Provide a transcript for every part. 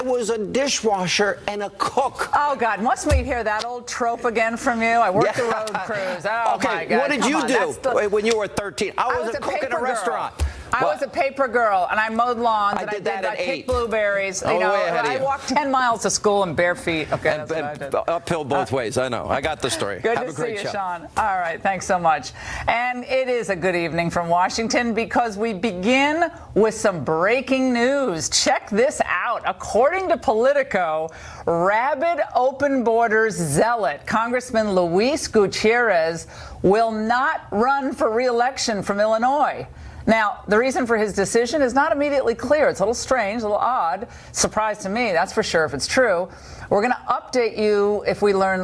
I was a dishwasher and a cook. Oh, God. Must we hear that old trope again from you? I worked the road crews. Oh, okay, my God. what did you do when you were 13? I was a cook in a restaurant. I was a paper girl, and I mowed lawns. I did that at 8. I picked blueberries. Oh, you know, way ahead of I you. walked 10 miles to school in bare feet. Okay, that's what I did. Uphill both ways. I know. I got the story. Good Have to a great see you, show. Sean. All right, thanks so much. And it is a good evening from Washington because we begin with some breaking news. Check this out. According to Politico, rabid open borders zealot Congressman Luis Gutierrez will not run for re-election from Illinois. Now, the reason for his decision is not immediately clear. It's a little strange, a little odd. Surprise to me, that's for sure, if it's true. We're going to update you if we learn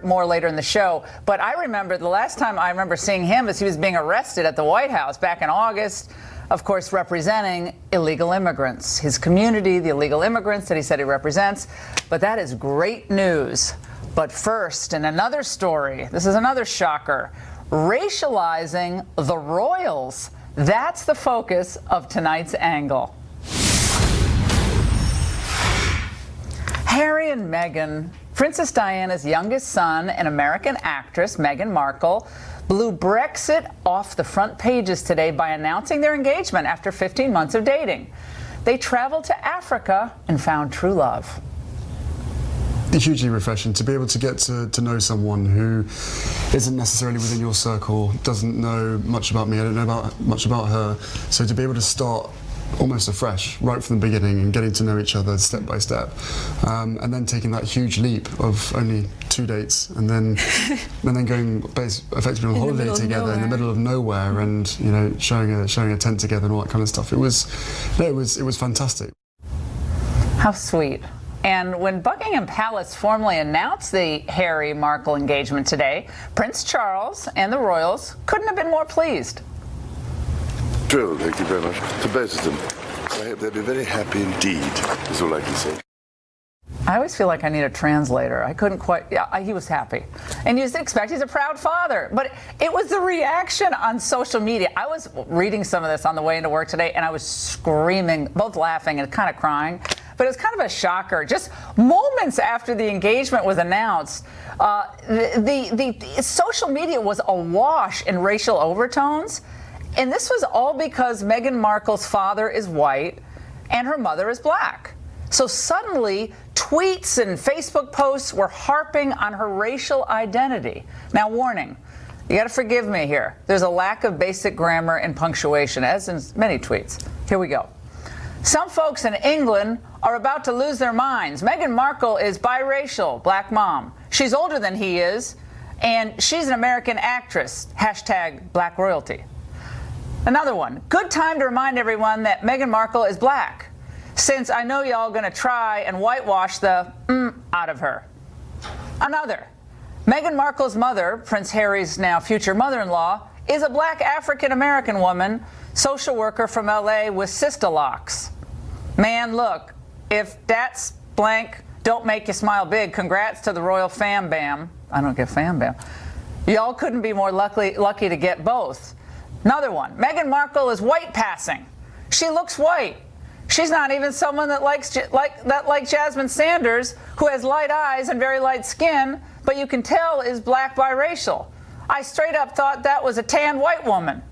more later in the show. But I remember the last time I remember seeing him as he was being arrested at the White House back in August, of course, representing illegal immigrants, his community, the illegal immigrants that he said he represents. But that is great news. But first, in another story, this is another shocker, racializing the royals. That's the focus of tonight's angle. Harry and Meghan, Princess Diana's youngest son and American actress Meghan Markle, blew Brexit off the front pages today by announcing their engagement after 15 months of dating. They traveled to Africa and found true love. Hugely refreshing to be able to get to know someone who isn't necessarily within your circle, doesn't know much about me, I don't know much about her, so to be able to start almost afresh right from the beginning and getting to know each other step by step, and then taking that huge leap of only 2 dates and then going effectively on holiday together in the middle of nowhere, and sharing a tent together and all that kind of stuff. It was fantastic. How sweet. And when Buckingham Palace formally announced the Harry Markle engagement today, Prince Charles and the royals couldn't have been more pleased. Thrilled, thank you very much, to both of them. I hope they'll be very happy indeed, is all I can say. I always feel like I need a translator. I couldn't quite, he was happy. And you'd expect he's a proud father. But it was the reaction on social media. I was reading some of this on the way into work today, and I was screaming, both laughing and kind of crying. But it was kind of a shocker. Just moments after the engagement was announced, the social media was awash in racial overtones. And this was all because Meghan Markle's father is white and her mother is black. So suddenly, tweets and Facebook posts were harping on her racial identity. Now, warning, you got to forgive me here. There's a lack of basic grammar and punctuation, as in many tweets. Here we go. Some folks in England are about to lose their minds. Meghan Markle is biracial, black mom. She's older than he is, and she's an American actress. Hashtag black royalty. Another one. Good time to remind everyone that Meghan Markle is black, since I know y'all going to try and whitewash the out of her. Another. Meghan Markle's mother, Prince Harry's now future mother-in-law, is a black African-American woman, social worker from L.A. with sister locks. Man, look, if that's blank don't make you smile big, congrats to the royal fam bam. I don't get fam bam. Y'all couldn't be more lucky to get both. Another one. Meghan Markle is white passing. She looks white. She's not even someone that likes Jasmine Sanders, who has light eyes and very light skin, but you can tell is black biracial. I straight up thought that was a tan white woman.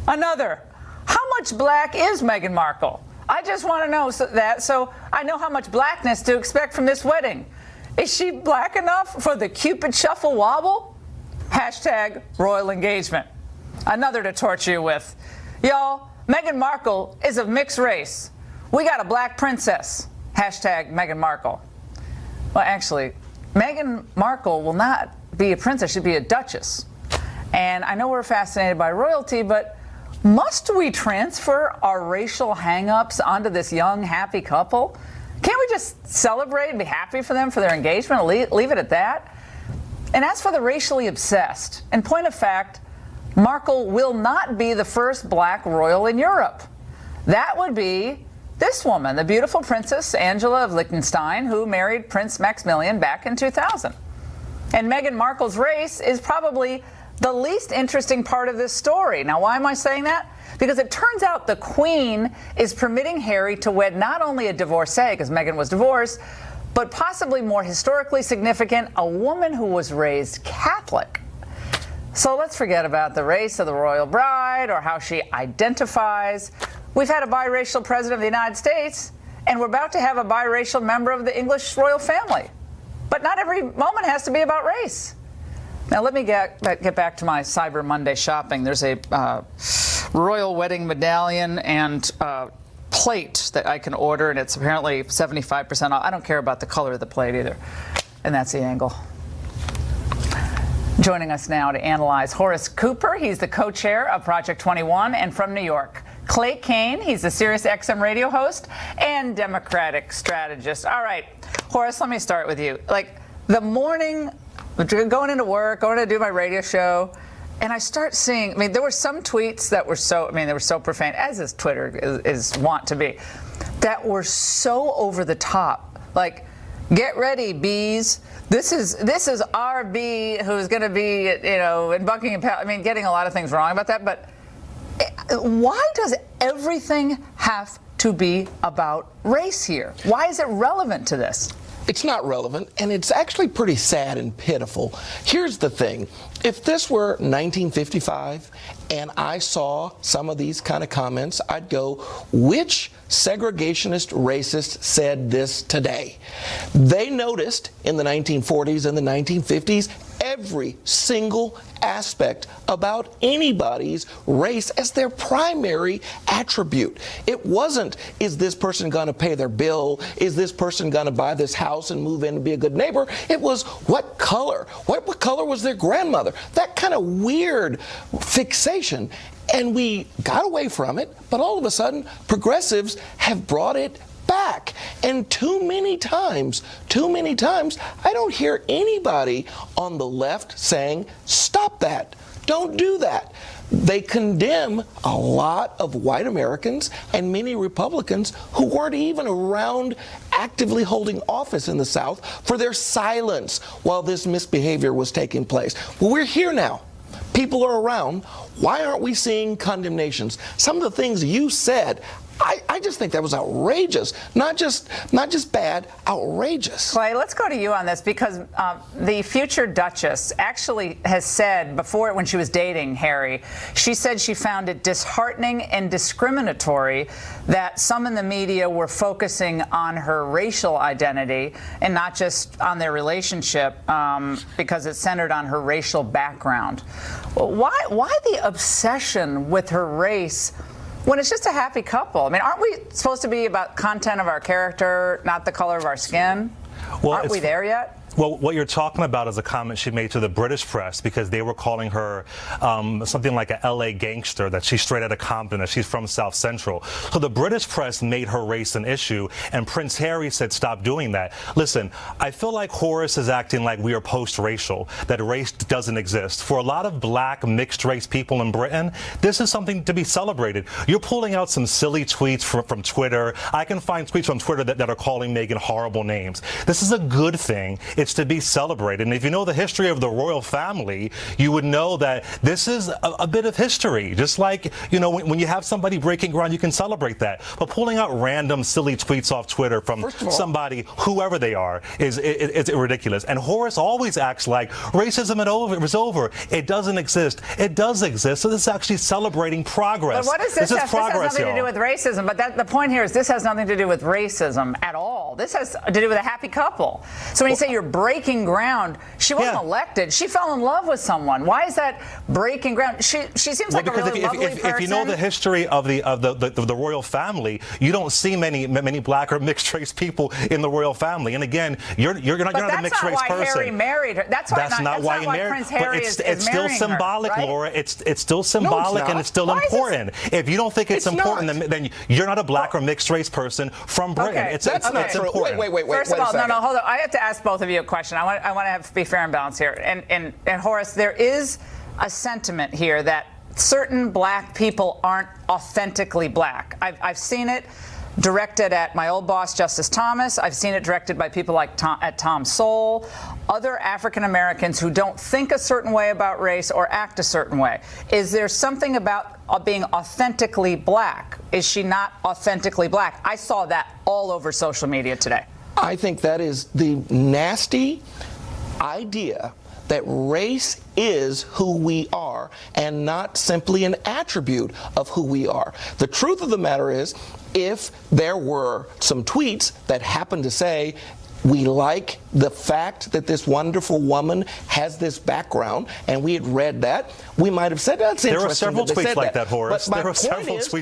Another. How much black is Meghan Markle? I just want to know so I know how much blackness to expect from this wedding. Is she black enough for the Cupid shuffle wobble? Hashtag royal engagement. Another to torture you with. Y'all, Meghan Markle is of mixed race. We got a black princess. Hashtag Meghan Markle. Well, actually, Meghan Markle will not be a princess. She'll be a duchess. And I know we're fascinated by royalty, but must we transfer our racial hang-ups onto this young, happy couple? Can't we just celebrate and be happy for them for their engagement and leave it at that? And as for the racially obsessed, in point of fact, Markle will not be the first black royal in Europe. That would be this woman, the beautiful Princess Angela of Liechtenstein, who married Prince Maximilian back in 2000. And Meghan Markle's race is probably the least interesting part of this story. Now, why am I saying that? because it turns out the Queen is permitting Harry to wed not only a divorcee, because Meghan was divorced, but possibly more historically significant, a woman who was raised Catholic. So let's forget about the race of the royal bride or how she identifies. We've had a biracial president of the United States, and we're about to have a biracial member of the English royal family. But not every moment has to be about race. Now let me get back to my Cyber Monday shopping. There's a royal wedding medallion and plate that I can order, and it's apparently 75% off. I don't care about the color of the plate either. And that's the angle. Joining us now to analyze, Horace Cooper. He's the co-chair of Project 21 and from New York. Clay Kane, he's the Sirius XM radio host and Democratic strategist. All right, Horace, let me start with you. Like, the morning, going into work, going to do my radio show, and I start seeing, I mean, there were some tweets that were so, I mean, they were so profane, as is Twitter is wont to be, that were so over the top. Like, get ready, bees. This is our bee who's going to be, you know, in Buckingham Palace. I mean, getting a lot of things wrong about that, but why does everything have to be about race here? Why is it relevant to this? It's not relevant, and it's actually pretty sad and pitiful. Here's the thing. If this were 1955 and I saw some of these kind of comments, I'd go, which segregationist racist said this today? They noticed in the 1940s and the 1950s every single aspect about anybody's race as their primary attribute. It wasn't, is this person going to pay their bill? Is this person going to buy this house and move in and be a good neighbor? It was what color? What color was their grandmother? That kind of weird fixation. And we got away from it, but all of a sudden, progressives have brought it back. And too many times, I don't hear anybody on the left saying, stop that, don't do that. They condemn a lot of white Americans and many Republicans who weren't even around actively holding office in the South for their silence while this misbehavior was taking place. Well, we're here now. People are around. Why aren't we seeing condemnations? Some of the things you said, I just think that was outrageous. Not just bad, outrageous. Clay, let's go to you on this, because the future Duchess actually has said before, when she was dating Harry, she said she found it disheartening and discriminatory that some in the media were focusing on her racial identity and not just on their relationship, because it centered on her racial background. Why the obsession with her race when it's just a happy couple? I mean, aren't we supposed to be about content of our character, not the color of our skin? Well, aren't we there yet? Well, what you're talking about is a comment she made to the British press, because they were calling her something like a LA gangster, that she's straight out of Compton, that she's from South Central. So the British press made her race an issue, and Prince Harry said, stop doing that. Listen, I feel like Horace is acting like we are post-racial, that race doesn't exist. For a lot of black mixed-race people in Britain, this is something to be celebrated. You're pulling out some silly tweets from Twitter. I can find tweets from Twitter that are calling Meghan horrible names. This is a good thing. It's to be celebrated. And if you know the history of the royal family, you would know that this is a bit of history. Just like, you know, when you have somebody breaking ground, you can celebrate that. But pulling out random silly tweets off Twitter from somebody, whoever they are, is ridiculous. And Horace always acts like racism is over. It doesn't exist. It does exist. So this is actually celebrating progress. But what is this? This has nothing to do with racism. But the point here is this has nothing to do with racism at all. This has to do with a happy couple. So when you say you're breaking ground, she wasn't elected. She fell in love with someone. Why is that breaking ground? She seems like a really lovely person. If you know the history of the royal family, you don't see many black or mixed race people in the royal family. And again, you're not a mixed race person. That's not why Harry married her. That's not why he married. Prince Harry is still symbolic, her, right? Laura. It's still symbolic, and it's still important. If you don't think it's important, then you're not a black or mixed race person from Britain. Okay. It's important. Wait. First of all, no, hold on. I have to ask both of you a question. I want to be fair and balanced here. And Horace, there is a sentiment here that certain black people aren't authentically black. I've seen it. directed at my old boss, Justice Thomas. I've seen it directed by people like Tom Sowell, other African Americans who don't think a certain way about race or act a certain way. Is there something about being authentically black? Is she not authentically black? I saw that all over social media today. I think that is the nasty idea that race is who we are and not simply an attribute of who we are. The truth of the matter is, if there were some tweets that happened to say, we like the fact that this wonderful woman has this background, and we had read that, we might have said, that's interesting. There were several tweets like that, Horace. But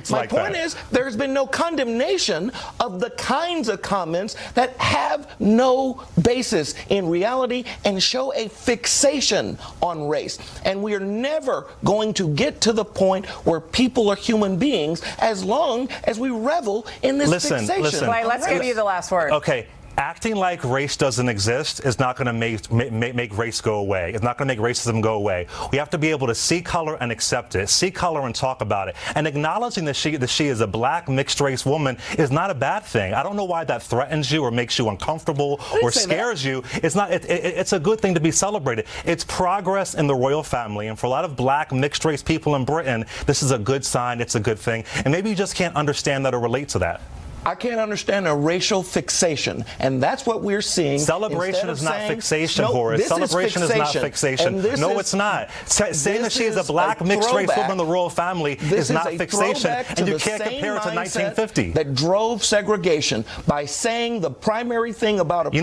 my point is, there's been no condemnation of the kinds of comments that have no basis in reality and show a fixation on race. And we are never going to get to the point where people are human beings as long as we revel in this fixation. Listen. Clay, let's give you the last word. Okay. Acting like race doesn't exist is not going to make race go away. It's not going to make racism go away. We have to be able to see color and accept it, see color and talk about it. And acknowledging that she is a black mixed race woman is not a bad thing. I don't know why that threatens you or makes you uncomfortable or scares you. It's not. It's a good thing to be celebrated. It's progress in the royal family, and for a lot of black mixed race people in Britain, this is a good sign. It's a good thing. And maybe you just can't understand that or relate to that. I can't understand a racial fixation, and that's what we're seeing. Celebration is not fixation, Horace. Celebration is not fixation. No, it's not. Saying that she is a black mixed race woman in the royal family is not fixation, and you can't compare it to 1950. That drove segregation by saying the primary thing about a person. You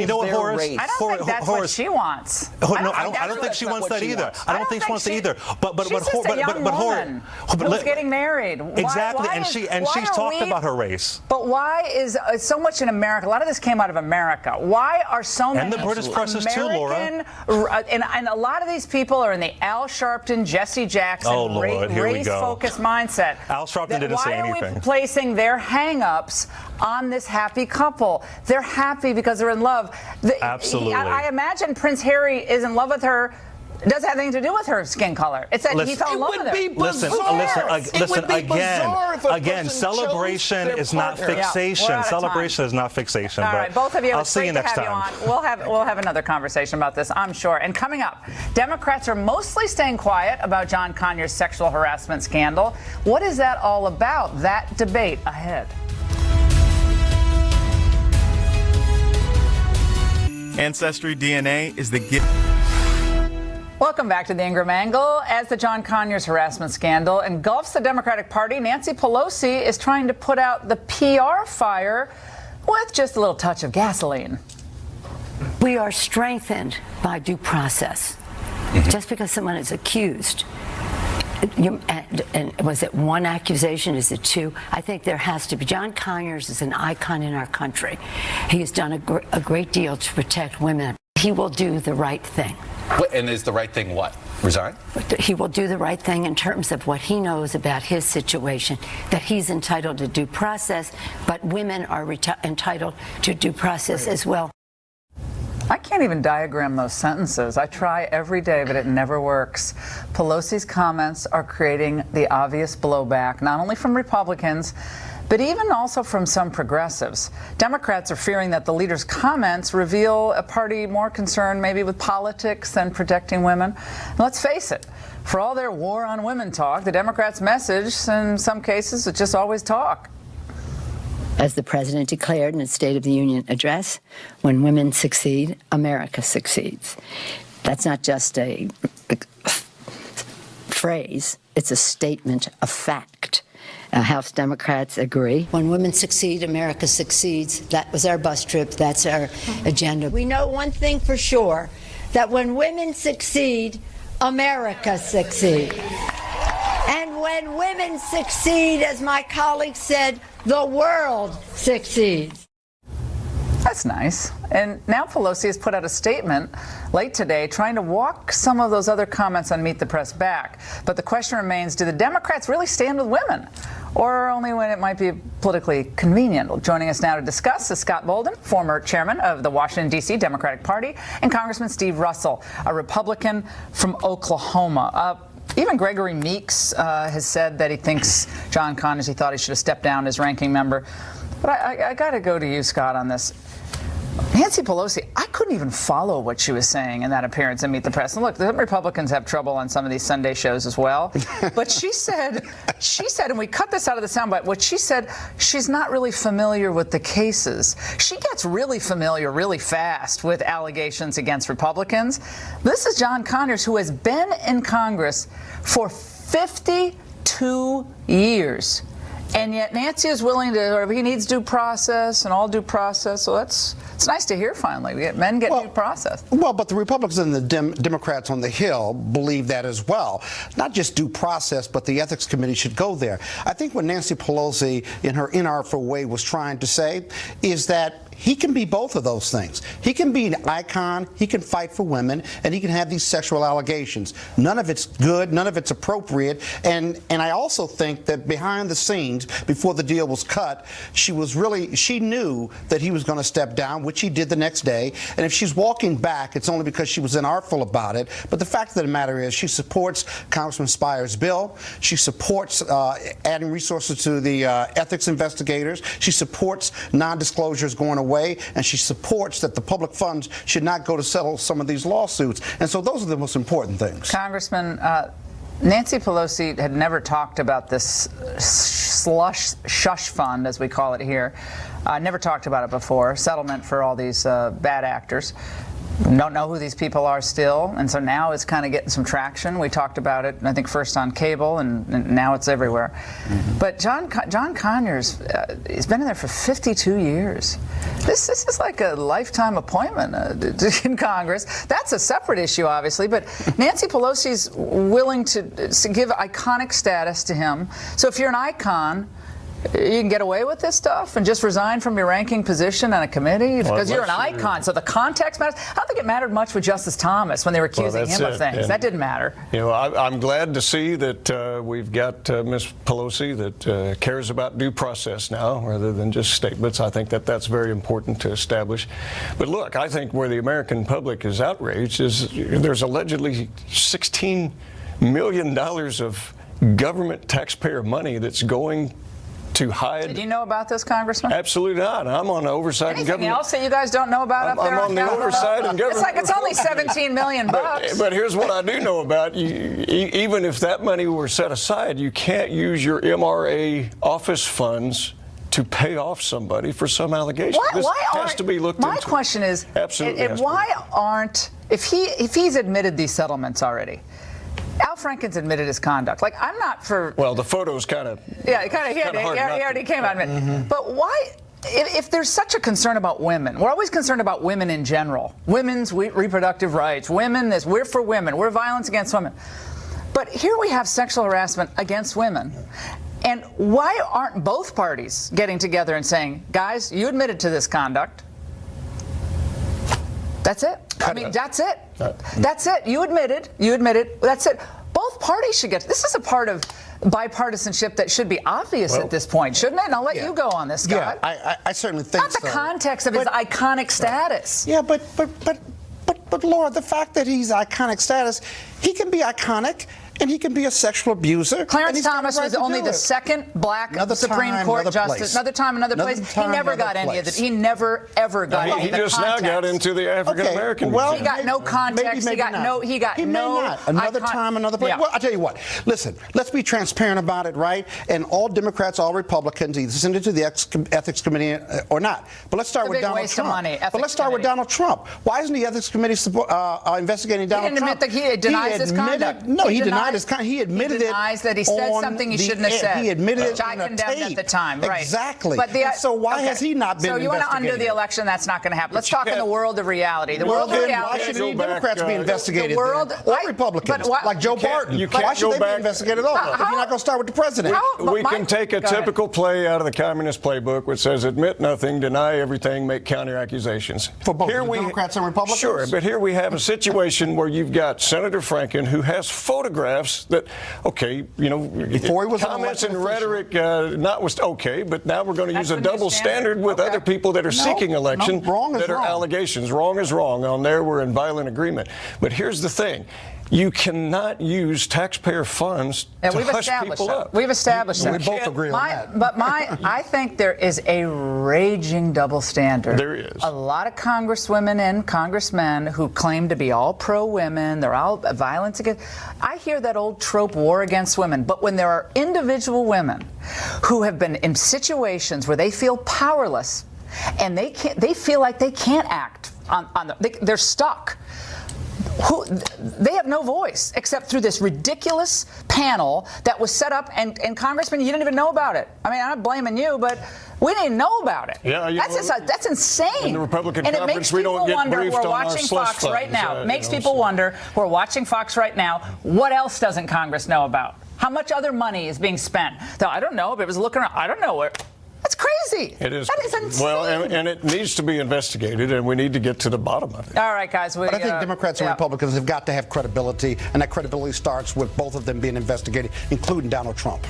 know what, Horace? Race. I don't think that's what she wants. I don't think she wants that either. I don't think she wants that either. But Horace, who's getting married? Exactly, and she's talked about her race. But why is so much in America? A lot of this came out of America. Why are so many and the British press is too, Laura. And a lot of these people are in the Al Sharpton, Jesse Jackson race-focused mindset. Al Sharpton didn't say anything. Why are we placing their hang-ups on this happy couple? They're happy because they're in love. Absolutely. I imagine Prince Harry is in love with her. It doesn't have anything to do with her skin color. It's that he fell in love with her. Again, celebration is not fixation. Yeah, celebration is not fixation. All right, both of you, I'll see you next time. We'll have another conversation about this, I'm sure. And coming up, Democrats are mostly staying quiet about John Conyers' sexual harassment scandal. What is that all about? That debate ahead. Ancestry DNA is the gift. Welcome back to the Ingraham Angle. As the John Conyers harassment scandal engulfs the Democratic Party, Nancy Pelosi is trying to put out the PR fire with just a little touch of gasoline. We are strengthened by due process. Just because someone is accused, and was it one accusation? Is it two? I think there has to be. John Conyers is an icon in our country. He has done a great deal to protect women. He will do the right thing. And is the right thing what? Resign? He will do the right thing in terms of what he knows about his situation, that he's entitled to due process, but women are entitled to due process as well. I can't even diagram those sentences. I try every day, but it never works. Pelosi's comments are creating the obvious blowback, not only from Republicans, but even also from some progressives. Democrats are fearing that the leader's comments reveal a party more concerned maybe with politics than protecting women. And let's face it, for all their war on women talk, the Democrats' message, in some cases, is just always talk. As the president declared in his State of the Union address, when women succeed, America succeeds. That's not just a phrase, it's a statement of fact. House Democrats agree. When women succeed, America succeeds. That was our bus trip. That's our agenda. We know one thing for sure, that when women succeed, America succeeds. And when women succeed, as my colleague said, the world succeeds. That's nice. And now Pelosi has put out a statement late today trying to walk some of those other comments on Meet the Press back. But the question remains, do the Democrats really stand with women? Or only when it might be politically convenient? Well, joining us now to discuss is Scott Bolden, former chairman of the Washington, D.C. Democratic Party, and Congressman Steve Russell, a Republican from Oklahoma. even Gregory Meeks has said that he thinks John Conyers, he thought he should have stepped down as ranking member. But I got to go to you, Scott, on this. Nancy Pelosi, I couldn't even follow what she was saying in that appearance in Meet the Press. And look, the Republicans have trouble on some of these Sunday shows as well. But she said, and we cut this out of the soundbite, what she said, she's not really familiar with the cases. She gets really familiar really fast with allegations against Republicans. This is John Conyers, who has been in Congress for 52 years. And yet Nancy is willing to, or he needs due process and all due process. So it's nice to hear finally. Men get due process. Well, but the Republicans and the Democrats on the Hill believe that as well. Not just due process, but the Ethics Committee should go there. I think what Nancy Pelosi, in her inartful way, was trying to say is that he can be both of those things. He can be an icon, he can fight for women, and he can have these sexual allegations. None of it's good, none of it's appropriate, and I also think that behind the scenes, before the deal was cut, she knew that he was going to step down, which he did the next day, and if she's walking back, it's only because she was inartful about it. But the fact of the matter is, she supports Congressman Speyer's bill, she supports adding resources to the ethics investigators, she supports non-disclosures going away, and she supports that the public funds should not go to settle some of these lawsuits. And so those are the most important things. Congressman, Nancy Pelosi had never talked about this shush fund, as we call it here. Never talked about it before. Settlement for all these bad actors. Don't know who these people are still, and so now it's kind of getting some traction. We talked about it, I think, first on cable, and now it's everywhere. Mm-hmm. But John Conyers, he's been in there for 52 years. This is like a lifetime appointment in Congress. That's a separate issue, obviously, but Nancy Pelosi's willing to give iconic status to him. So if you're an icon, you can get away with this stuff and just resign from your ranking position on a committee because you're an icon. So the context matters. I don't think it mattered much with Justice Thomas when they were accusing him of things. That didn't matter. You know, I'm glad to see that we've got Ms. Pelosi that cares about due process now rather than just statements. I think that that's very important to establish. But look, I think where the American public is outraged is there's allegedly $16 million of government taxpayer money that's going to hide. Did you know about this, Congressman? Absolutely not. I'm on the oversight and government. Anything else that you guys don't know about up there? I'm on the oversight and government. It's like it's only $17 million bucks. But here's what I do know about you. Even if that money were set aside, you can't use your MRA office funds to pay off somebody for some allegation. This has to be looked into. My question is, absolutely. Why aren't, if he's admitted these settlements already? Al Franken's admitted his conduct. Like, I'm not for... Well, the photos kind of... Yeah, he already came out of it. Mm-hmm. But why, if there's such a concern about women, we're always concerned about women in general. Women's reproductive rights, women this, we're for women, we're violence against women. But here we have sexual harassment against women. And why aren't both parties getting together and saying, guys, you admitted to this conduct. That's it. I mean, that's it. That's it. You admitted. That's it. Both parties should get. This is a part of bipartisanship that should be obvious at this point, shouldn't it? And I'll let you go on this, Scott. Yeah, I certainly think so. Not the context of his iconic status. Yeah, but Laura, the fact that he's iconic status, he can be iconic. And he can be a sexual abuser. Clarence Thomas was only the second black Supreme Court justice. Another time, another place. He never got any of it. He never, ever got any of the context. He just now got into the African American. Well, he got no context. He got no. Another time, another place. Well, I'll tell you what. Listen, let's be transparent about it, right? And all Democrats, all Republicans, either send it to the Ethics Committee or not. But let's start with Donald Trump. But let's start with Donald Trump. Why isn't the Ethics Committee investigating Donald Trump? He didn't admit that he denies his conduct. No, he denied. He admitted it. He denies that he said something he shouldn't have said. He admitted it. Which I condemned at the time. Right. Exactly. But so why has he not been investigated? So you want to undo the election? That's not going to happen. Let's talk in the world of reality. The world of reality. Why should any Democrats be investigated? The world, or Republicans, like Joe Barton. Why should they be investigated also? If you're not going to start with the president. We can take a typical play out of the communist playbook, which says admit nothing, deny everything, make counter accusations. For both Democrats and Republicans? Sure, but here we have a situation where you've got Senator Franken, who has photographs that, okay, you know, before he was comments and rhetoric okay, but now we're going to use a double standard with other people that are seeking election wrong that are allegations. Wrong is wrong. On there, we're in violent agreement. But here's the thing. You cannot use taxpayer funds to hush people up. We've established that. We both agree on that. But I think there is a raging double standard. There is. A lot of congresswomen and congressmen who claim to be all pro-women, they're all violence against. I hear that old trope, war against women. But when there are individual women who have been in situations where they feel powerless and they feel like they can't act they're stuck. They have no voice except through this ridiculous panel that was set up, and Congressman, you didn't even know about it. I mean, I'm not blaming you, but we didn't know about it. Yeah, that's insane. In the Republican and it conference, makes we people don't get wonder briefed who are on our watching slush Fox funds, right now. Makes you know, people wonder who are watching Fox right now, what else doesn't Congress know about? How much other money is being spent? So, I don't know, but it was looking around. I don't know where. That's crazy. It is. That is insane. Well, and it needs to be investigated, and we need to get to the bottom of it. All right, guys. But I think Democrats and Republicans have got to have credibility, and that credibility starts with both of them being investigated, including Donald Trump.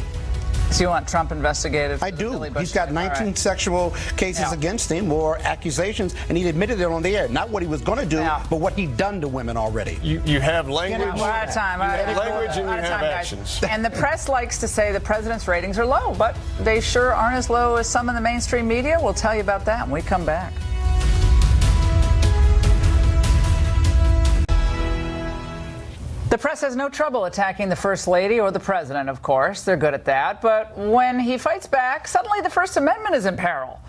So you want Trump investigated? I do. He's got 19 sexual cases against him, or accusations, and he admitted it on the air. Not what he was going to do, but what he'd done to women already. You have language. We're out of time. You have language and you have actions. And the press likes to say the president's ratings are low, but they sure aren't as low as some in the mainstream media. We'll tell you about that when we come back. The press has no trouble attacking the First Lady or the President, of course. They're good at that. But when he fights back, suddenly the First Amendment is in peril.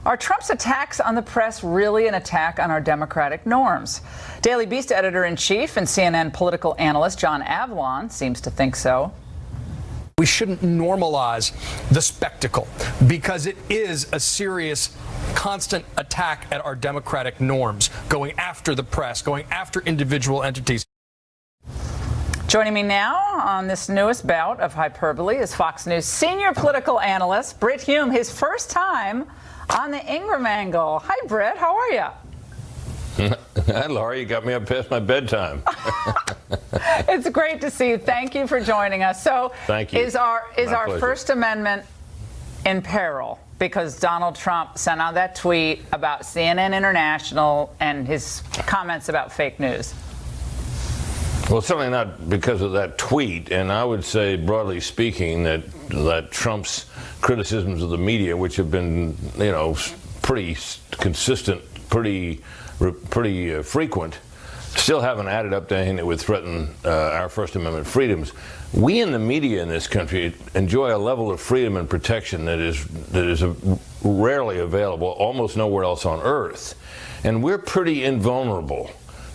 Are Trump's attacks on the press really an attack on our democratic norms? Daily Beast editor-in-chief and CNN political analyst John Avlon seems to think so. We shouldn't normalize the spectacle because it is a serious, constant attack at our democratic norms, going after the press, going after individual entities. Joining me now on this newest bout of hyperbole is Fox News senior political analyst Brit Hume, his first time on the Ingraham angle. Hi, Brit. How are you? Hi, Laura. You got me up past my bedtime. It's great to see you. Thank you for joining us. So, thank you. Is our pleasure. First Amendment in peril because Donald Trump sent out that tweet about CNN International and his comments about fake news? Well, certainly not because of that tweet, and I would say, broadly speaking, that Trump's criticisms of the media, which have been, pretty consistent, pretty frequent, still haven't added up to anything that would threaten our First Amendment freedoms. We in the media in this country enjoy a level of freedom and protection that is rarely available, almost nowhere else on earth, and we're pretty invulnerable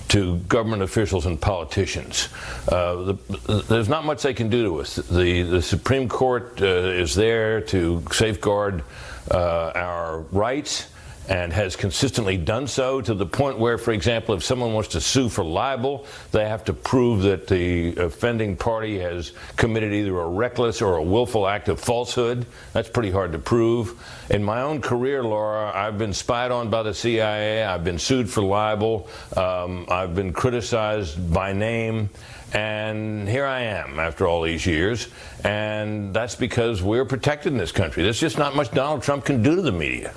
to government officials and politicians. There's not much they can do to us. The Supreme Court is there to safeguard our rights and has consistently done so, to the point where, for example, if someone wants to sue for libel, they have to prove that the offending party has committed either a reckless or a willful act of falsehood. That's pretty hard to prove. In my own career, Laura, I've been spied on by the CIA. I've been sued for libel. I've been criticized by name. And here I am after all these years. And that's because we're protected in this country. There's just not much Donald Trump can do to the media.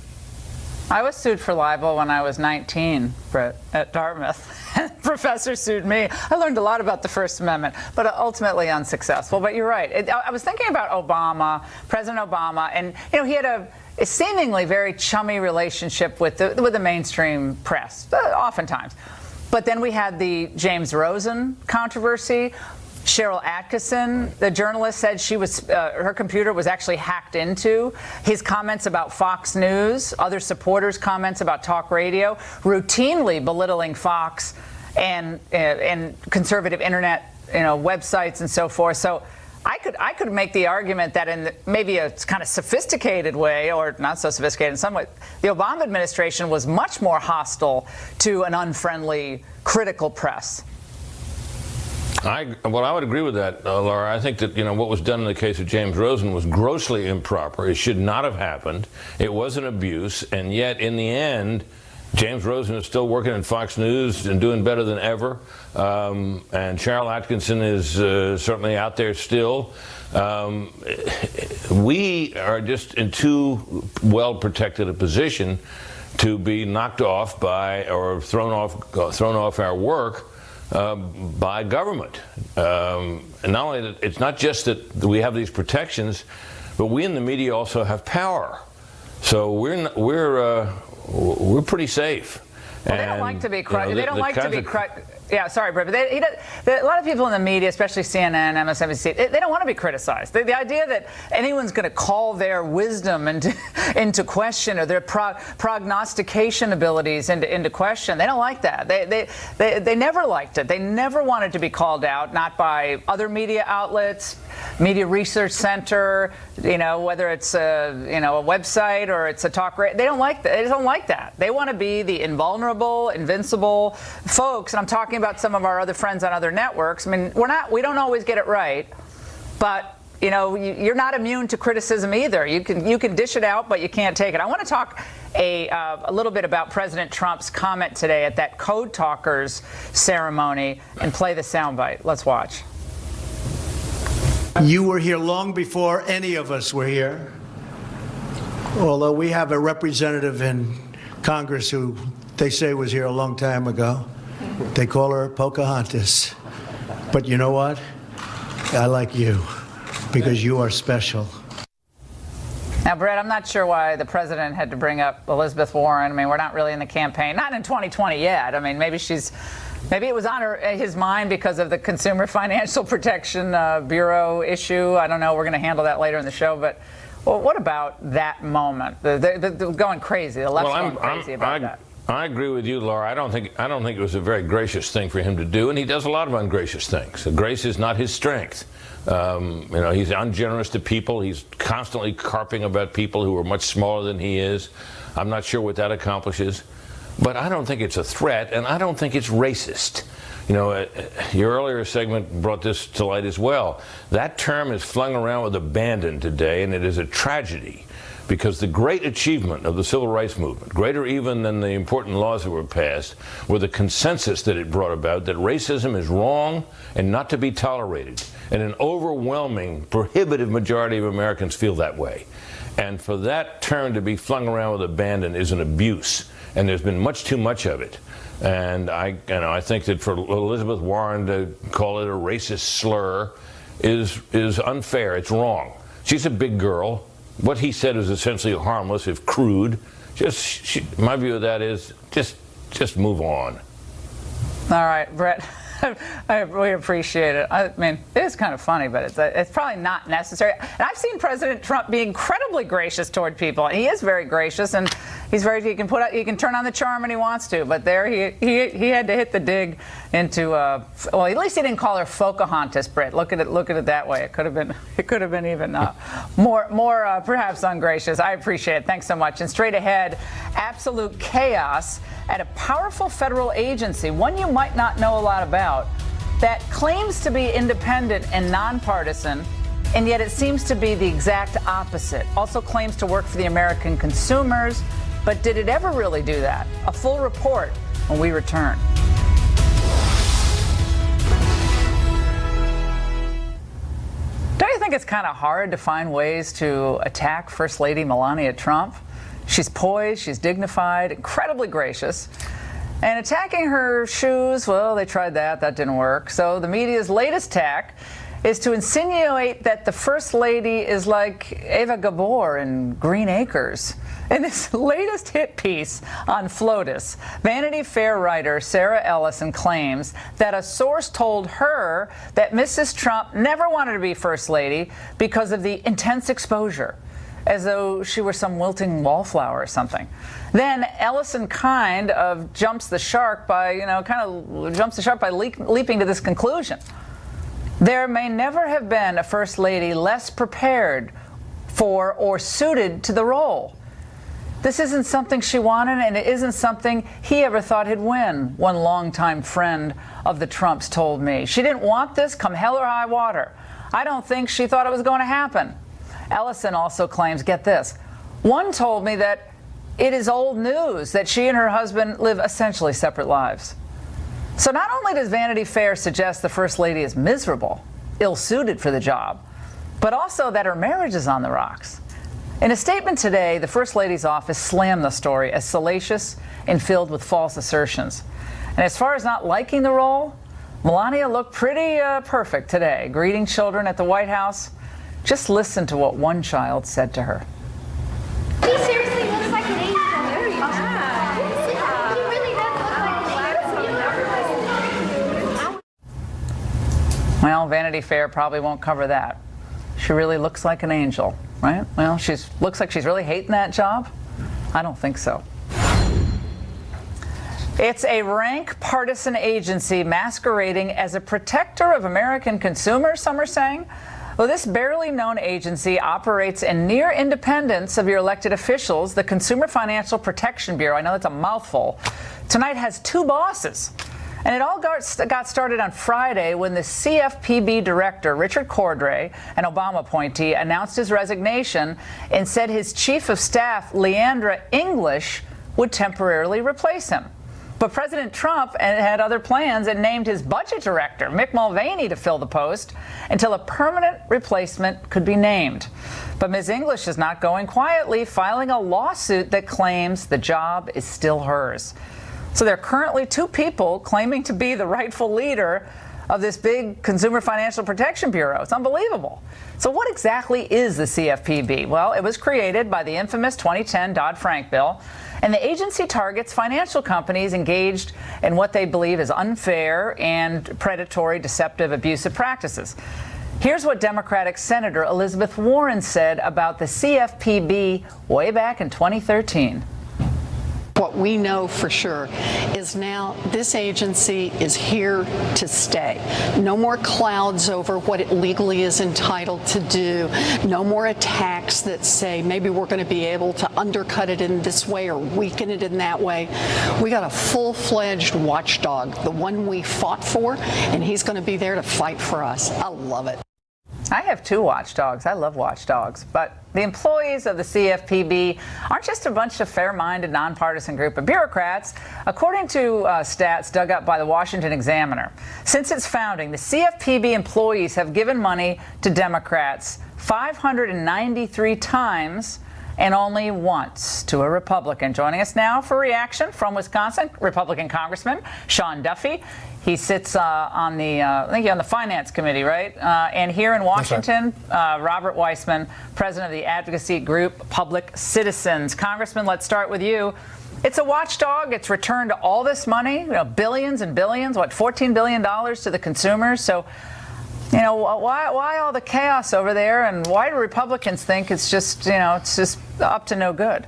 I was sued for libel when I was 19, Brett, at Dartmouth. Professor sued me. I learned a lot about the First Amendment, but ultimately unsuccessful. But you're right. I was thinking about Obama, President Obama, and he had a seemingly very chummy relationship with the mainstream press, oftentimes. But then we had the James Rosen controversy. Cheryl Atkinson, the journalist, said she was her computer was actually hacked into. His comments about Fox News, other supporters' comments about talk radio, routinely belittling Fox and conservative internet, websites and so forth. So I could make the argument that in maybe a kind of sophisticated way, or not so sophisticated in some way, the Obama administration was much more hostile to an unfriendly, critical press. I would agree with that, Laura. I think that what was done in the case of James Rosen was grossly improper. It should not have happened. It was an abuse, and yet in the end, James Rosen is still working at Fox News and doing better than ever. And Cheryl Atkinson is certainly out there still. We are just in too well protected a position to be knocked off by or thrown off our work by government. And not only that, it's not just that we have these protections, but we in the media also have power. So we're pretty safe. Well, they don't like to be they don't like to be yeah, sorry, Britt, but a lot of people in the media, especially CNN, MSNBC, they don't want to be criticized. The idea that anyone's going to call their wisdom into question, or their prognostication abilities into question, they don't like that. They never liked it. They never wanted to be called out, not by other media outlets, Media Research Center, whether it's a website or it's a talk radio. They don't like that. They don't like that. They want to be the invulnerable, invincible folks. And I'm talking about some of our other friends on other networks. I mean, we don't always get it right, but you're not immune to criticism either. You can dish it out, but you can't take it. I want to talk a little bit about President Trump's comment today at that Code Talkers ceremony and play the soundbite. Let's watch. You were here long before any of us were here, although we have a representative in Congress who they say was here a long time ago. They call her Pocahontas. But you know what? I like you because you are special. Now, Brett, I'm not sure why the president had to bring up Elizabeth Warren. I mean, we're not really in the campaign, not in 2020 yet. I mean, maybe it was on his mind because of the Consumer Financial Protection Bureau issue. I don't know. We're going to handle that later in the show. But what about that moment? They're going crazy. The left's going crazy about that. I agree with you, Laura. I don't think it was a very gracious thing for him to do, and he does a lot of ungracious things. Grace is not his strength. He's ungenerous to people. He's constantly carping about people who are much smaller than he is. I'm not sure what that accomplishes, but I don't think it's a threat, and I don't think it's racist. Your earlier segment brought this to light as well. That term is flung around with abandon today, and it is a tragedy. Because the great achievement of the Civil Rights Movement, greater even than the important laws that were passed, were the consensus that it brought about that racism is wrong and not to be tolerated. And an overwhelming, prohibitive majority of Americans feel that way. And for that term to be flung around with abandon is an abuse. And there's been much too much of it. And I think that for Elizabeth Warren to call it a racist slur is unfair. It's wrong. She's a big girl. What he said is essentially harmless, if crude. My view of that is just move on. All right, Brett. I really appreciate it. I mean, it is kind of funny, but it's probably not necessary. And I've seen President Trump be incredibly gracious toward people. He is very gracious, and he can turn on the charm when he wants to. But there, he had to hit the dig into. Well, at least he didn't call her Pocahontas, Britt. Look at it that way. It could have been even more perhaps ungracious. I appreciate it. Thanks so much. And straight ahead, absolute chaos at a powerful federal agency, one you might not know a lot about, that claims to be independent and nonpartisan, and yet it seems to be the exact opposite. Also claims to work for the American consumers, but did it ever really do that? A full report when we return. Don't you think it's kind of hard to find ways to attack First Lady Melania Trump? She's poised, she's dignified, incredibly gracious. And attacking her shoes, well, they tried that. That didn't work. So the media's latest tack is to insinuate that the First Lady is like Eva Gabor in Green Acres. In this latest hit piece on FLOTUS, Vanity Fair writer Sarah Ellison claims that a source told her that Mrs. Trump never wanted to be First Lady because of the intense exposure, as though she were some wilting wallflower or something. Then Ellison kind of jumps the shark by leaping to this conclusion. There may never have been a First Lady less prepared for or suited to the role. This isn't something she wanted, and it isn't something he ever thought he'd win, one longtime friend of the Trumps told me. She didn't want this come hell or high water. I don't think she thought it was going to happen. Ellison also claims, get this, one told me that it is old news that she and her husband live essentially separate lives. So not only does Vanity Fair suggest the First Lady is miserable, ill-suited for the job, but also that her marriage is on the rocks. In a statement today, the First Lady's office slammed the story as salacious and filled with false assertions. And as far as not liking the role, Melania looked pretty perfect today, greeting children at the White House. Just listen to what one child said to her. He seriously looks like an angel. He really does look like an angel. Well, Vanity Fair probably won't cover that. She really looks like an angel, right? Well, looks like she's really hating that job. I don't think so. It's a rank partisan agency masquerading as a protector of American consumers, some are saying. Well, this barely known agency operates in near independence of your elected officials. The Consumer Financial Protection Bureau, I know that's a mouthful, tonight has 2 bosses. And it all got started on Friday when the CFPB director, Richard Cordray, an Obama appointee, announced his resignation and said his chief of staff, Leandra English, would temporarily replace him. But President Trump had other plans and named his budget director, Mick Mulvaney, to fill the post until a permanent replacement could be named. But Ms. English is not going quietly, filing a lawsuit that claims the job is still hers. So there are currently 2 people claiming to be the rightful leader of this big Consumer Financial Protection Bureau. It's unbelievable. So what exactly is the CFPB? Well, it was created by the infamous 2010 Dodd-Frank bill, and the agency targets financial companies engaged in what they believe is unfair and predatory, deceptive, abusive practices. Here's what Democratic Senator Elizabeth Warren said about the CFPB way back in 2013. What we know for sure is now this agency is here to stay. No more clouds over what it legally is entitled to do. No more attacks that say maybe we're going to be able to undercut it in this way or weaken it in that way. We got a full-fledged watchdog, the one we fought for, and he's going to be there to fight for us. I love it. I have 2 watchdogs. I love watchdogs. But the employees of the CFPB aren't just a bunch of fair-minded, nonpartisan group of bureaucrats. According to stats dug up by the Washington Examiner, since its founding, the CFPB employees have given money to Democrats 593 times and only once to a Republican. Joining us now for reaction from Wisconsin, Republican Congressman Sean Duffy. He sits on the, I think on the Finance Committee, right? And here in Washington, Robert Weissman, president of the advocacy group Public Citizens. Congressman, let's start with you. It's a watchdog. It's returned all this money, billions and billions, $14 billion to the consumers. So, why all the chaos over there, and why do Republicans think it's just, it's just up to no good?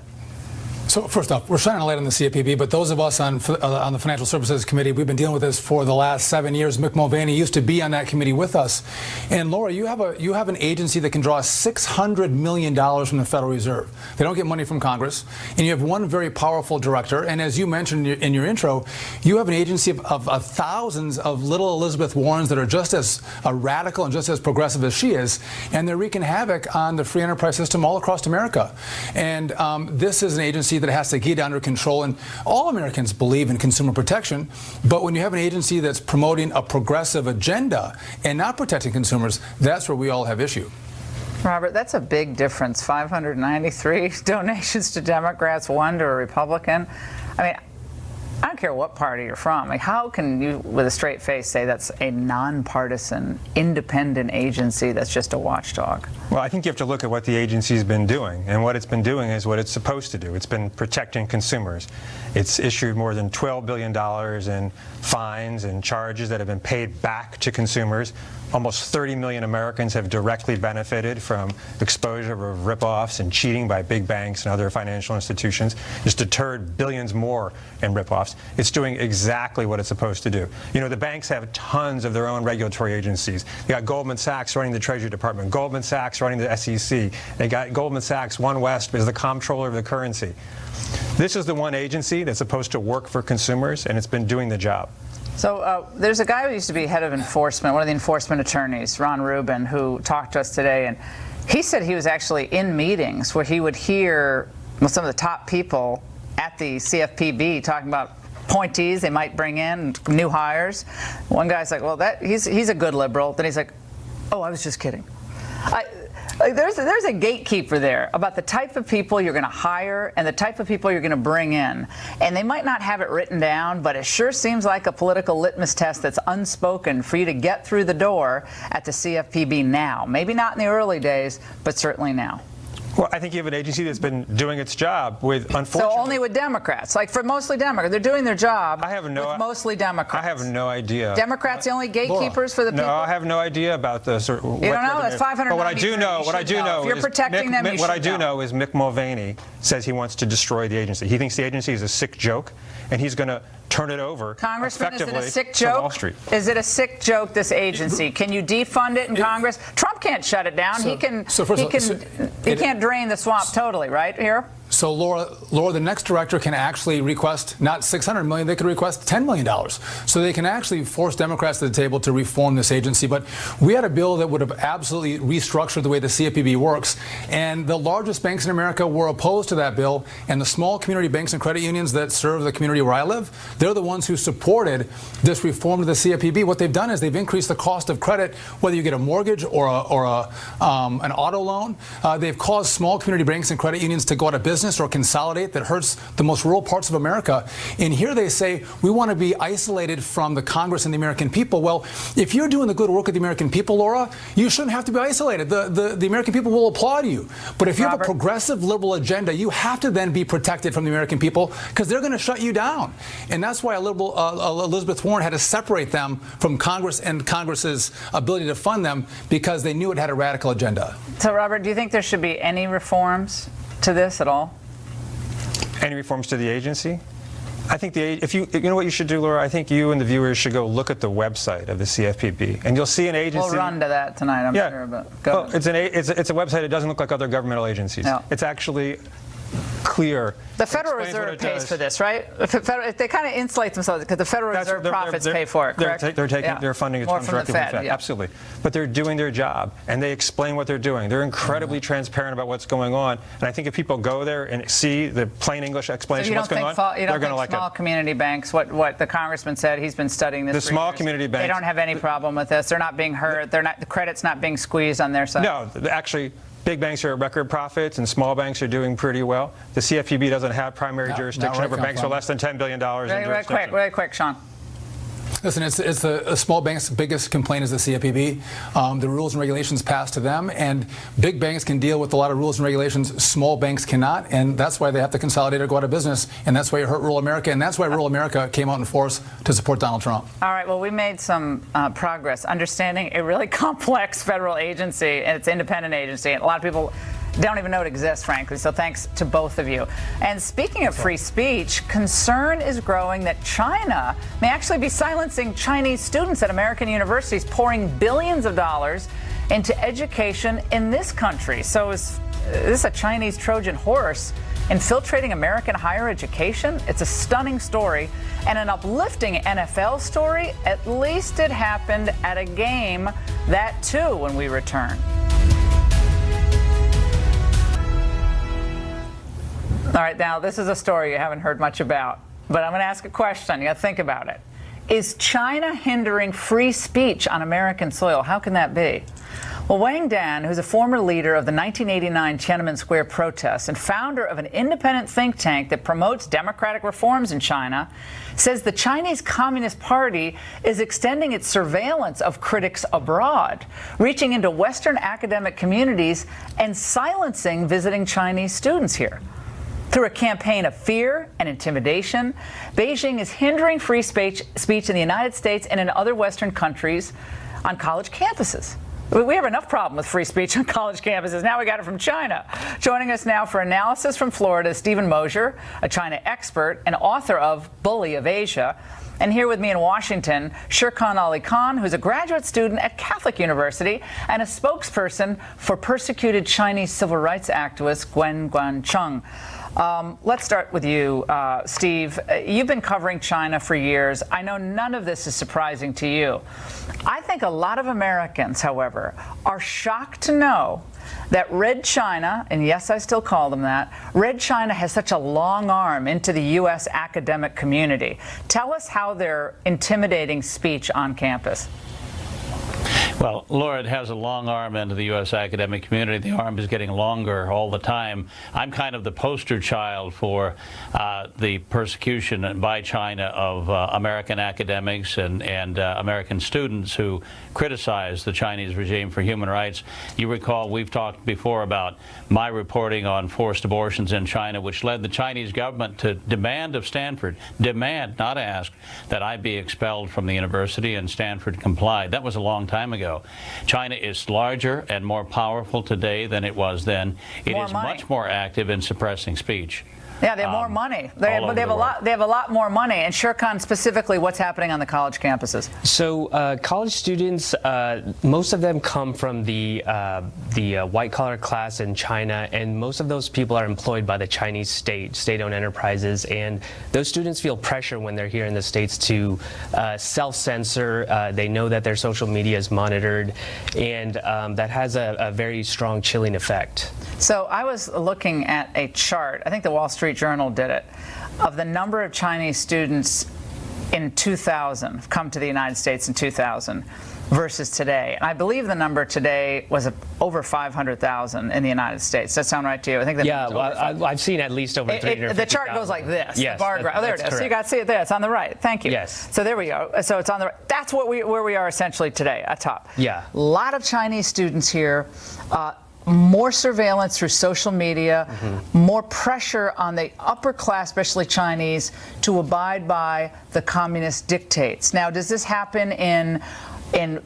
So first off, we're shining a light on the CFPB, but those of us on the Financial Services Committee, we've been dealing with this for the last 7 years. Mick Mulvaney used to be on that committee with us. And Laura, you have an agency that can draw $600 million from the Federal Reserve. They don't get money from Congress. And you have one very powerful director. And as you mentioned in your intro, you have an agency of thousands of little Elizabeth Warrens that are just as radical and just as progressive as she is. And they're wreaking havoc on the free enterprise system all across America. And this is an agency that has to get under control, and all Americans believe in consumer protection, but when you have an agency that's promoting a progressive agenda and not protecting consumers, that's where we all have issue. Robert, that's a big difference. 593 donations to Democrats, 1 to a Republican. I mean, I don't care what party you're from. Like, how can you, with a straight face, say that's a nonpartisan, independent agency that's just a watchdog? Well, I think you have to look at what the agency's been doing, and what it's been doing is what it's supposed to do. It's been protecting consumers. It's issued more than $12 billion in fines and charges that have been paid back to consumers. Almost 30 million Americans have directly benefited from exposure of rip-offs and cheating by big banks and other financial institutions. It's deterred billions more in rip-offs. It's doing exactly what it's supposed to do. The banks have tons of their own regulatory agencies. They got Goldman Sachs running the Treasury Department, Goldman Sachs running the SEC. They got Goldman Sachs, One West, as the comptroller of the currency. This is the one agency that's supposed to work for consumers, and it's been doing the job. So there's a guy who used to be head of enforcement, one of the enforcement attorneys, Ron Rubin, who talked to us today, and he said he was actually in meetings where he would hear some of the top people at the CFPB talking about appointees they might bring in, new hires. One guy's like, well, he's a good liberal. Then he's like, oh, I was just kidding. Like there's a gatekeeper there about the type of people you're going to hire and the type of people you're going to bring in. And they might not have it written down, but it sure seems like a political litmus test that's unspoken for you to get through the door at the CFPB now. Maybe not in the early days, but certainly now. Well, I think you have an agency that's been doing its job with, unfortunately. So only with Democrats, like for mostly Democrats. They're doing their job with mostly Democrats. I have no idea. Democrats the only gatekeepers for the people? No, I have no idea about this. You don't know? That's 500. But what I do know, if you're protecting them, what I do know is Mick Mulvaney says he wants to destroy the agency. He thinks the agency is a sick joke, and he's going to turn it over Congressman, effectively is it a sick to joke? Wall Street. Is it a sick joke, this agency? Can you defund it in Congress? Trump can't shut it down. He can't drain the swamp totally, right here? So, Laura, the next director can actually request not $600 million, they could request $10 million. So they can actually force Democrats to the table to reform this agency. But we had a bill that would have absolutely restructured the way the CFPB works. And the largest banks in America were opposed to that bill. And the small community banks and credit unions that serve the community where I live, they're the ones who supported this reform to the CFPB. What they've done is they've increased the cost of credit, whether you get a mortgage or an auto loan. They've caused small community banks and credit unions to go out of business or consolidate. That hurts the most rural parts of America. And here they say we want to be isolated from the Congress and the American people. Well, if you're doing the good work of the American people, Laura, you shouldn't have to be isolated. The American people will applaud you. But if you have a progressive liberal agenda, you have to then be protected from the American people because they're going to shut you down. And that's why Elizabeth Warren had to separate them from Congress and Congress's ability to fund them because they knew it had a radical agenda. So, Robert, do you think there should be any reforms to this at all? Any reforms to the agency? I think you know what you should do, Laura? I think you and the viewers should go look at the website of the CFPB, and you'll see an agency. We'll run to that tonight, I'm sure. But well, it's a website that doesn't look like other governmental agencies. No. It's actually clear. The Federal Reserve pays for this, right? They kind of insulate themselves because the Federal Reserve profits pay for it, correct? They're funding it directly from the Fed. Absolutely. But they're doing their job, and they explain what they're doing. They're incredibly transparent about what's going on. And I think if people go there and see the plain English explanation of what's going on, they're going to like it. Small community banks, what the congressman said, he's been studying this. The small community banks. They don't have any problem with this. They're not being hurt. The credit's not being squeezed on their side. No, actually. Big banks are at record profits, and small banks are doing pretty well. The CFPB doesn't have primary jurisdiction over banks for less than $10 billion. Really quick, Sean. Listen, it's a small bank's biggest complaint is the CFPB. The rules and regulations pass to them, and big banks can deal with a lot of rules and regulations. Small banks cannot, and that's why they have to consolidate or go out of business, and that's why it hurt rural America, and that's why rural America came out in force to support Donald Trump. All right, well, we made some progress understanding a really complex federal agency, and it's an independent agency, and a lot of people don't even know it exists, frankly, so thanks to both of you. And speaking of free speech, concern is growing that China may actually be silencing Chinese students at American universities, pouring billions of dollars into education in this country. So is this a Chinese Trojan horse infiltrating American higher education? It's a stunning story and an uplifting NFL story. At least it happened at a game. That too when we return. All right, now this is a story you haven't heard much about, but I'm going to ask a question. You got to think about it. Is China hindering free speech on American soil? How can that be? Well, Wang Dan, who's a former leader of the 1989 Tiananmen Square protests and founder of an independent think tank that promotes democratic reforms in China, says the Chinese Communist Party is extending its surveillance of critics abroad, reaching into Western academic communities and silencing visiting Chinese students here. Through a campaign of fear and intimidation, Beijing is hindering free speech in the United States and in other Western countries on college campuses. We have enough problem with free speech on college campuses. Now we got it from China. Joining us now for analysis from Florida is Stephen Mosier, a China expert and author of Bully of Asia. And here with me in Washington, Shirkan Ali Khan, who's a graduate student at Catholic University and a spokesperson for persecuted Chinese civil rights activist Gwen Guangcheng. Let's start with you, Steve. You've been covering China for years. I know none of this is surprising to you. I think a lot of Americans, however, are shocked to know that Red China, and yes, I still call them that, Red China has such a long arm into the U.S. academic community. Tell us how they're intimidating speech on campus. Well, Laura, it has a long arm into the U.S. academic community. The arm is getting longer all the time. I'm kind of the poster child for the persecution by China of American academics and American students who criticize the Chinese regime for human rights. You recall we've talked before about my reporting on forced abortions in China, which led the Chinese government to demand of Stanford, demand, not ask, that I be expelled from the university, and Stanford complied. That was a long time ago. China is larger and more powerful today than it was then. It is much more active in suppressing speech. Yeah, they have more money. They have a lot more money. And Shurkan, specifically, what's happening on the college campuses? So college students, most of them come from the white-collar class in China, and most of those people are employed by the Chinese state-owned enterprises. And those students feel pressure when they're here in the States to self-censor. They know that their social media is monitored, and that has a very strong chilling effect. So I was looking at a chart, I think the Wall Street Journal did it, of the number of Chinese students in 2000, come to the United States in 2000, versus today. And I believe the number today was over 500,000 in the United States. Does that sound right to you? I think I've seen at least over 350,000. The chart goes like this. Yes, the bar graph. Oh, there it is. Correct. So you got to see it there. It's on the right. Thank you. Yes. So there we go. So it's on the right. That's where we are essentially today, at top. Yeah. A lot of Chinese students here. More surveillance through social media, more pressure on the upper class, especially Chinese, to abide by the communist dictates. Now, does this happen in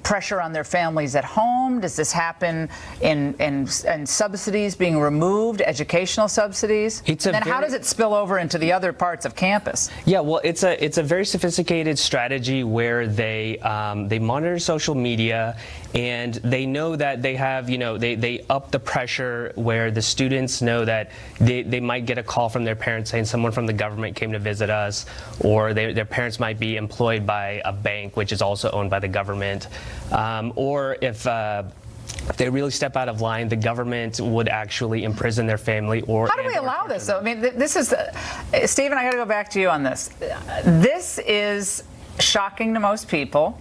pressure on their families at home? Does this happen in subsidies being removed, educational subsidies? And then how does it spill over into the other parts of campus? Yeah, well, it's a very sophisticated strategy where they monitor social media, and they know that they have, they up the pressure where the students know that they might get a call from their parents saying someone from the government came to visit us, or their parents might be employed by a bank, which is also owned by the government. Or if they really step out of line, the government would actually imprison their family. How do we allow this, though? I mean, this is, Stephen, I got to go back to you on this. This is shocking to most people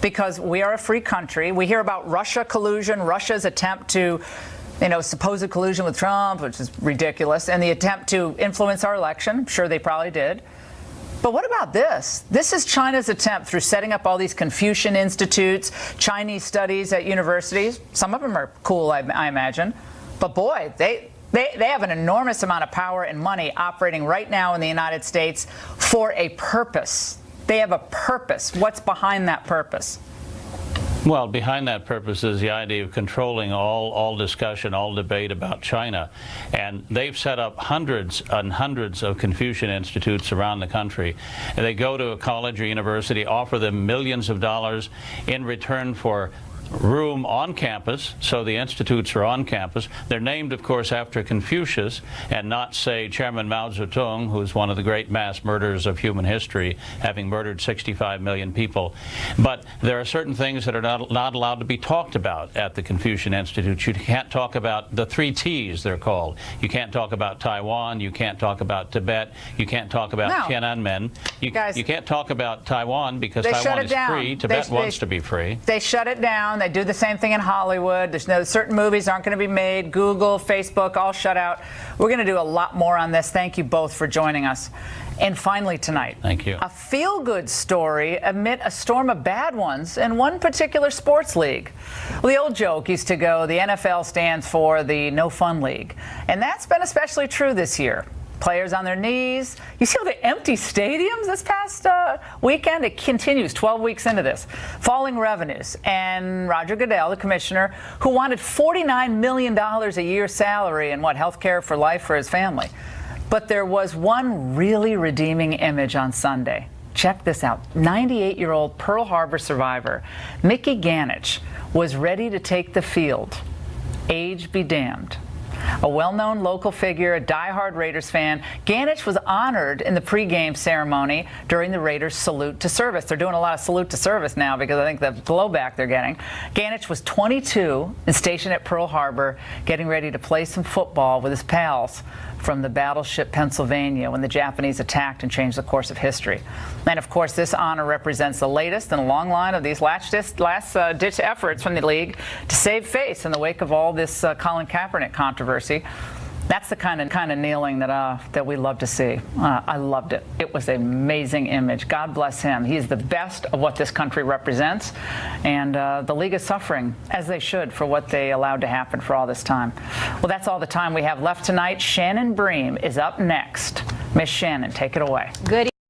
because we are a free country. We hear about Russia collusion, Russia's attempt to, supposed collusion with Trump, which is ridiculous, and the attempt to influence our election. I'm sure they probably did. But what about this? This is China's attempt through setting up all these Confucian institutes, Chinese studies at universities. Some of them are cool, I imagine. But boy, they have an enormous amount of power and money operating right now in the United States for a purpose. They have a purpose. What's behind that purpose? Well, behind that purpose is the idea of controlling all discussion, all debate about China. And they've set up hundreds and hundreds of Confucian institutes around the country. And they go to a college or university, offer them millions of dollars in return for room on campus, so the institutes are on campus. They're named, of course, after Confucius and not, say, Chairman Mao Zedong, who's one of the great mass murderers of human history, having murdered 65 million people. But there are certain things that are not allowed to be talked about at the Confucian Institute. You can't talk about the 3 T's, they're called. You can't talk about Taiwan. You can't talk about Tibet. You can't talk about Tiananmen. You can't talk about Taiwan because Taiwan is free. Tibet wants to be free. They shut it down. They do the same thing in Hollywood. There's certain movies aren't going to be made. Google, Facebook, all shut out. We're going to do a lot more on this. Thank you both for joining us. And finally tonight, thank you. A feel-good story amid a storm of bad ones in one particular sports league. Well, the old joke used to go, the NFL stands for the No Fun League. And that's been especially true this year. Players on their knees. You see all the empty stadiums this past weekend? It continues 12 weeks into this. Falling revenues. And Roger Goodell, the commissioner, who wanted $49 million a year salary and health care for life for his family. But there was one really redeeming image on Sunday. Check this out. 98-year-old Pearl Harbor survivor Mickey Ganich was ready to take the field. Age be damned. A well-known local figure, a diehard Raiders fan, Ganich was honored in the pregame ceremony during the Raiders' salute to service. They're doing a lot of salute to service now because I think the blowback they're getting. Ganich was 22 and stationed at Pearl Harbor, getting ready to play some football with his pals from the battleship Pennsylvania when the Japanese attacked and changed the course of history. And of course, this honor represents the latest in a long line of these last-ditch efforts from the league to save face in the wake of all this Colin Kaepernick controversy. That's the kind of kneeling that we love to see. I loved it. It was an amazing image. God bless him. He is the best of what this country represents, and the league is suffering, as they should, for what they allowed to happen for all this time. Well, that's all the time we have left tonight. Shannon Bream is up next. Miss Shannon, take it away. Good.